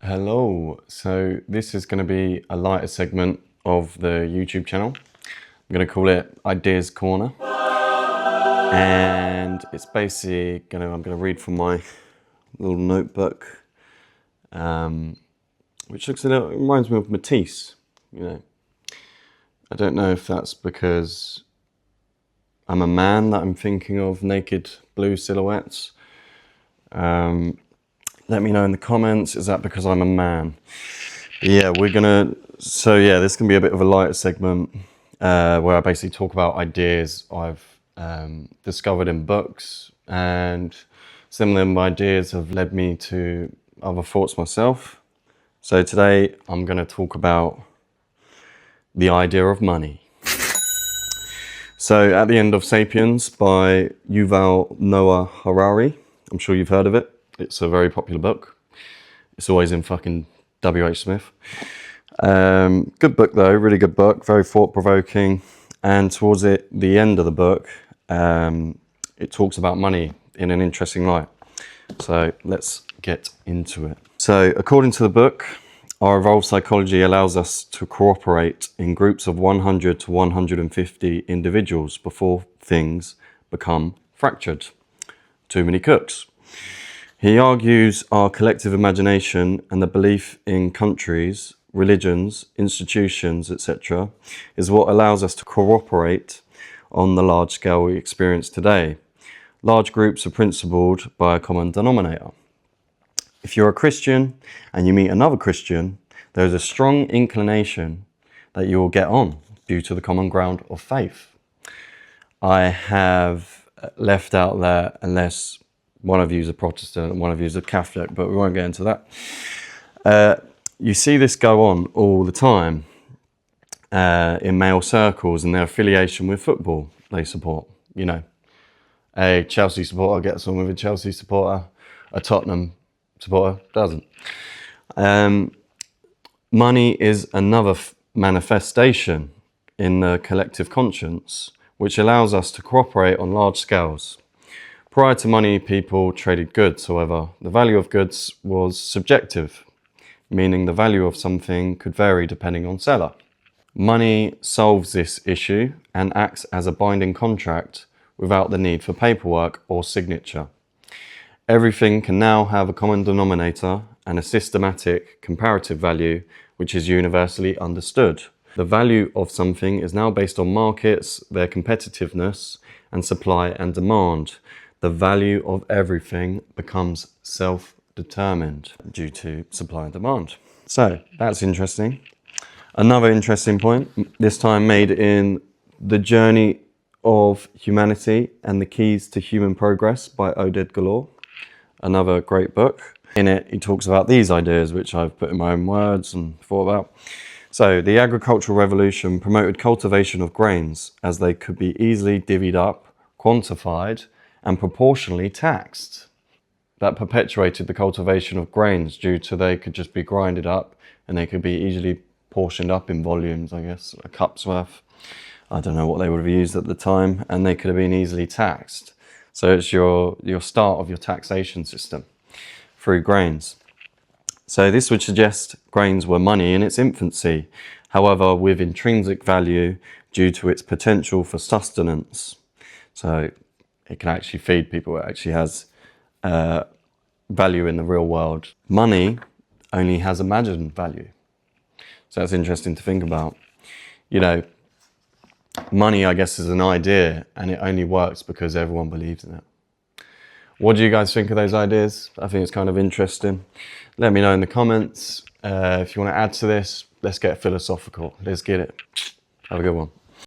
Hello, so this is going to be a lighter segment of the YouTube channel. I'm going to call it Ideas Corner, and it's basically I'm going to read from my little notebook, which reminds me of Matisse. I don't know if that's because I'm a man that I'm thinking of naked blue silhouettes. Let me know in the comments, is that because I'm a man? Yeah, this can be a bit of a lighter segment where I basically talk about ideas I've discovered in books, and some of them ideas have led me to other thoughts myself. So today I'm going to talk about the idea of money. So at the end of Sapiens by Yuval Noah Harari, I'm sure you've heard of it. It's a very popular book. It's always in fucking W.H. Smith. Good book though, really good book, very thought-provoking. And towards the end of the book, it talks about money in an interesting light. So let's get into it. So according to the book, our evolved psychology allows us to cooperate in groups of 100 to 150 individuals before things become fractured. Too many cooks. He argues our collective imagination and the belief in countries, religions, institutions, etc. is what allows us to cooperate on the large scale we experience today. Large groups are principled by a common denominator. If you're a Christian and you meet another Christian, there is a strong inclination that you will get on due to the common ground of faith. I have left out there unless one of you is a Protestant and one of you is a Catholic, but we won't get into that. You see this go on all the time in male circles and their affiliation with football they support. A Chelsea supporter gets on with a Chelsea supporter, a Tottenham supporter doesn't. Money is another manifestation in the collective conscience, which allows us to cooperate on large scales. Prior to money, people traded goods, however. The value of goods was subjective, meaning the value of something could vary depending on seller. Money solves this issue and acts as a binding contract without the need for paperwork or signature. Everything can now have a common denominator and a systematic comparative value, which is universally understood. The value of something is now based on markets, their competitiveness, and supply and demand. The value of everything becomes self-determined due to supply and demand. So that's interesting. Another interesting point, this time made in The Journey of Humanity and the Keys to Human Progress by Oded Galor. Another great book. In it, he talks about these ideas, which I've put in my own words and thought about. So the agricultural revolution promoted cultivation of grains as they could be easily divvied up, quantified, and proportionally taxed. That perpetuated the cultivation of grains due to they could just be grinded up and they could be easily portioned up in volumes, I guess, a cup's worth. I don't know what they would have used at the time, and they could have been easily taxed. So it's your start of your taxation system through grains. So this would suggest grains were money in its infancy, however with intrinsic value due to its potential for sustenance. So it can actually feed people. It actually has value in the real world. Money only has imagined value. So that's interesting to think about. Money, I guess, is an idea, and it only works because everyone believes in it. What do you guys think of those ideas? I think it's kind of interesting. Let me know in the comments. If you want to add to this, let's get philosophical. Let's get it. Have a good one.